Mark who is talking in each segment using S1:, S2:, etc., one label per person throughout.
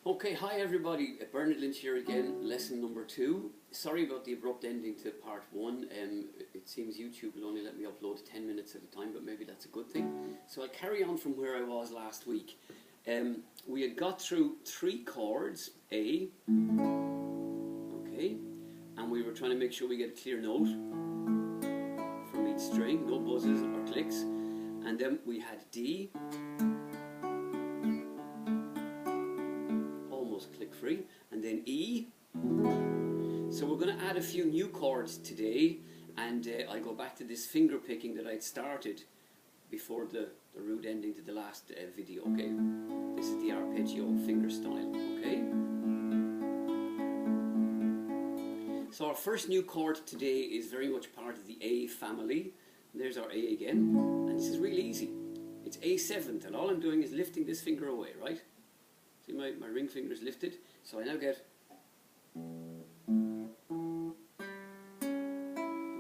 S1: Okay, hi everybody, Bernard Lynch here again, lesson number 2. Sorry about the abrupt ending to part 1. It seems YouTube will only let me upload 10 minutes at a time, but maybe that's a good thing. So I'll carry on from where I was last week. We had got through 3 chords, A, okay, and we were trying to make sure we get a clear note from each string, no buzzes or clicks. And then we had D, click free, and then E. So we're going to add a few new chords today, and I'll go back to this finger picking that I'd started before the rude ending to the last video. Okay, this is the arpeggio finger style. Okay, so our first new chord today is very much part of the A family. There's our A again, and this is really easy. It's A7th, and all I'm doing is lifting this finger away, right? See, my ring finger is lifted, so I now get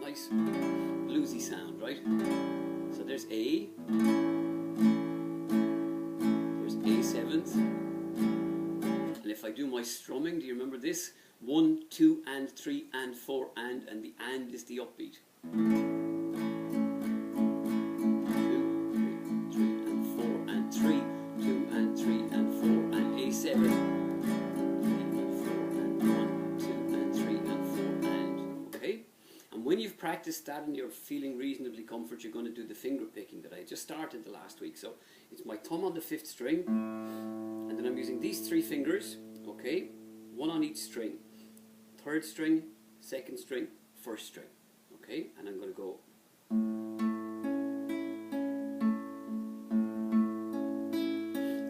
S1: nice bluesy sound, right? So there's A, there's A7th, and if I do my strumming, do you remember this? 1, 2, and 3, and 4, and the and is the upbeat. 2, 3, and 4, and 3, 2, and 3, and 4, and A7, 3 and 4, and 1, 2, and 3, and 4, and, okay? And when you've practiced that and you're feeling reasonably comfort, you're going to do the finger picking that I just started the last week. So it's my thumb on the 5th string, and then I'm using these 3 fingers, okay? 1 on each string. 3rd string, 2nd string, 1st string, okay? And I'm going to go.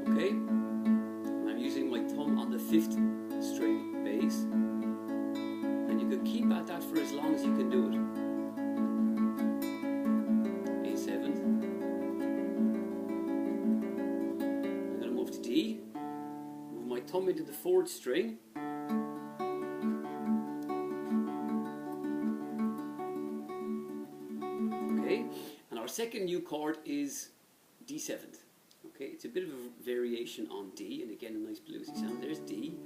S1: Okay, and I'm using my thumb on the 5th string bass, and you can keep at that for as long as you can do it. A7th. I'm going to move to D, move my thumb into the 4th string, okay, and our second new chord is D7th. Okay, it's a bit of a variation on D, and again a nice bluesy sound. There's D.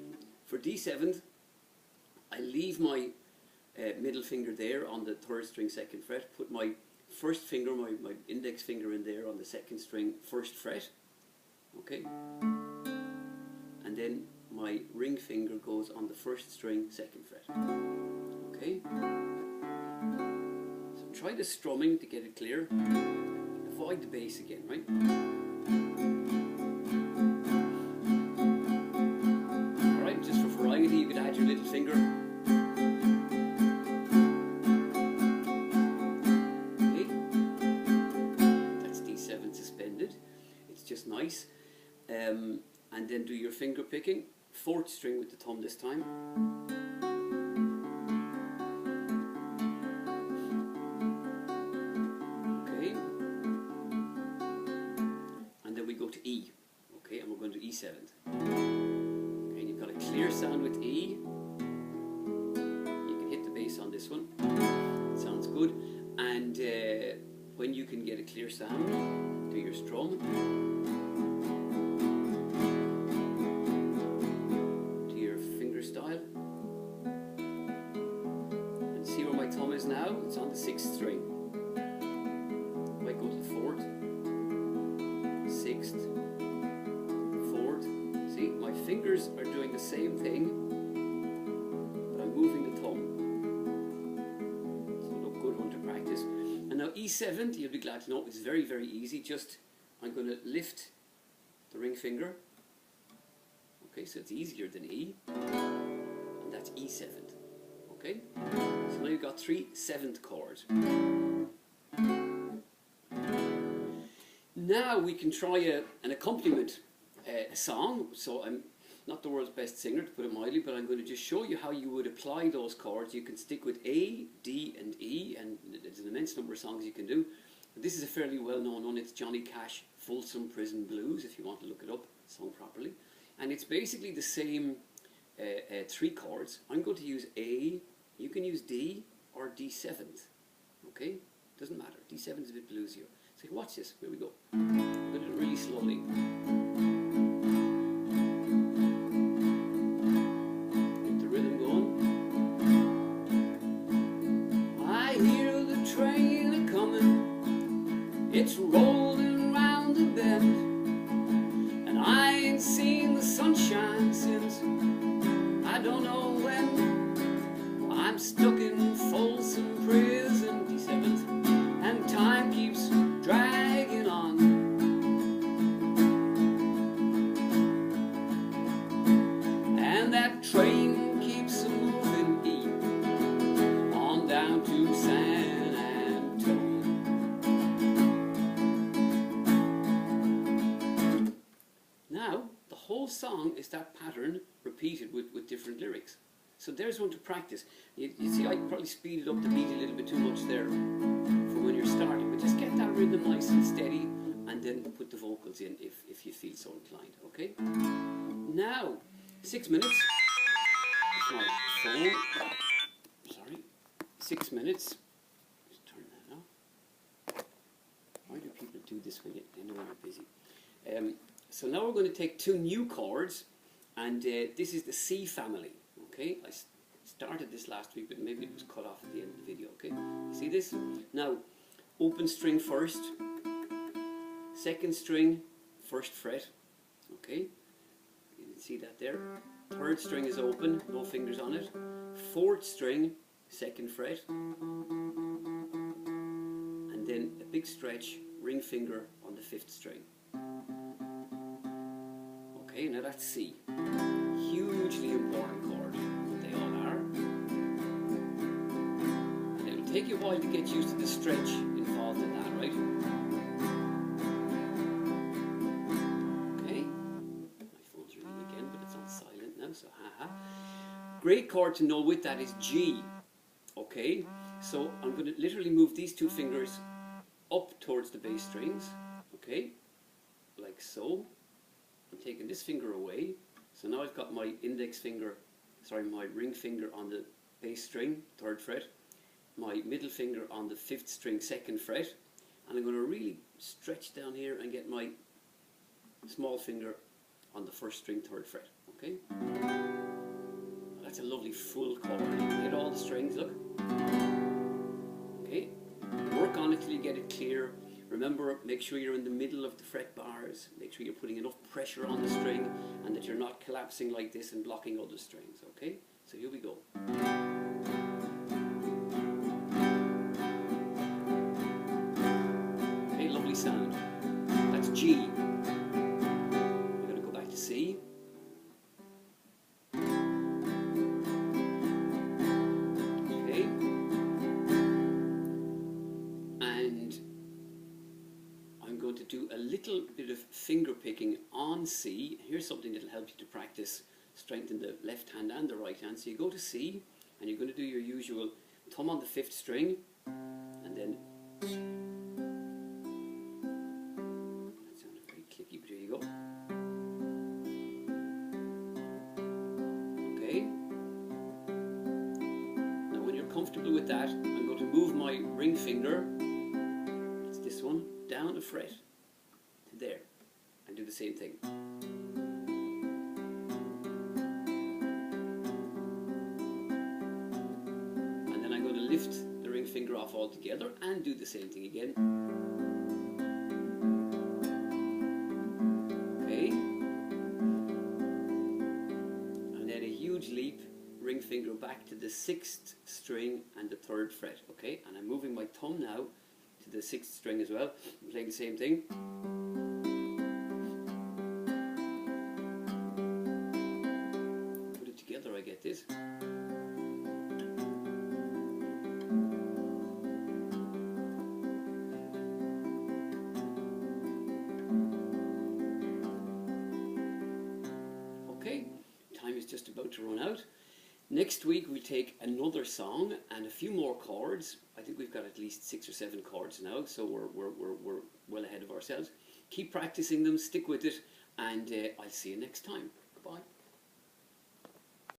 S1: For D7th, I leave my middle finger there on the 3rd string 2nd fret, put my first finger, my index finger in there on the 2nd string 1st fret, okay, and then my ring finger goes on the 1st string 2nd fret, okay. So try the strumming to get it clear. Avoid the bass again, right? Alright, just for variety, you could add your little finger. Okay. That's D7 suspended. It's just nice. And then do your finger picking. 4th string with the thumb this time. To E, okay, and we're going to E7th. Okay, you've got a clear sound with E. You can hit the bass on this one. It sounds good. And when you can get a clear sound, do your strum. Do your finger style. And see where my thumb is now? It's on the 6th string. I might go to the 4th. 6th, 4th. See, my fingers are doing the same thing, but I'm moving the thumb. So look good one to practice. And now E7th, you'll be glad to know, it's very, very easy. Just, I'm going to lift the ring finger. Okay, so it's easier than E. And that's E7th. Okay? So now you've got 3 7th chords. Now we can try an accompaniment, a song. So I'm not the world's best singer, to put it mildly, but I'm going to just show you how you would apply those chords. You can stick with A, D, and E, and there's an immense number of songs you can do. This is a fairly well-known one. It's Johnny Cash, Folsom Prison Blues, if you want to look it up, sung properly. And it's basically the same 3 chords. I'm going to use A, you can use D, or D7th. Okay? Doesn't matter. D7 is a bit bluesier. So watch this. Here we go. I'm going to do it really slowly. song is that pattern repeated with different lyrics. So there's one to practice. You see, I probably speeded up the beat a little bit too much there for when you're starting, but just get that rhythm nice and steady, and then put the vocals in if you feel so inclined, okay? Now, 6 minutes. My phone. Sorry. 6 minutes. Just turn that off. Why do people do this when they know when you're busy? So now we're going to take two new chords, and this is the C family, okay? I started this last week, but maybe it was cut off at the end of the video, okay? You see this? Now, open string first, second string, first fret, okay? You can see that there. Third string is open, no fingers on it. Fourth string, second fret. And then a big stretch, ring finger on the fifth string. Okay, now that's C. Hugely important chord. They all are. And it'll take you a while to get used to the stretch involved in that, right? So great chord to know with that is G. Okay, so I'm going to literally move these two fingers up towards the bass strings, okay, like so. I'm taking this finger away, so now I've got my my ring finger on the bass string, third fret, my middle finger on the fifth string, second fret, and I'm going to really stretch down here and get my small finger on the first string, third fret. Okay, that's a lovely full chord. Hit all the strings, look. Okay, work on it till you get it clear. Remember, make sure you're in the middle of the fret bars. Make sure you're putting enough pressure on the string and that you're not collapsing like this and blocking other strings. Okay, so here we go. Okay, lovely sound. That's G. We're going to go back to C. Do a little bit of finger picking on C. Here's something that will help you to practice, strengthen the left hand and the right hand. So you go to C, and you're going to do your usual thumb on the fifth string, and then that sounded very clicky, but here you go. Okay. Now when you're comfortable with that, I'm going to move my ring finger, it's this one, down a fret. There, and do the same thing. And then I'm going to lift the ring finger off altogether and do the same thing again. Okay. And then a huge leap, ring finger back to the sixth string and the third fret. Okay, and I'm moving my thumb now to the sixth string as well. I'm playing the same thing. I get this. Okay, time is just about to run out. Next week we take another song and a few more chords. I think we've got at least 6 or 7 chords now, so we're well ahead of ourselves. Keep practicing them, stick with it, and I'll see you next time.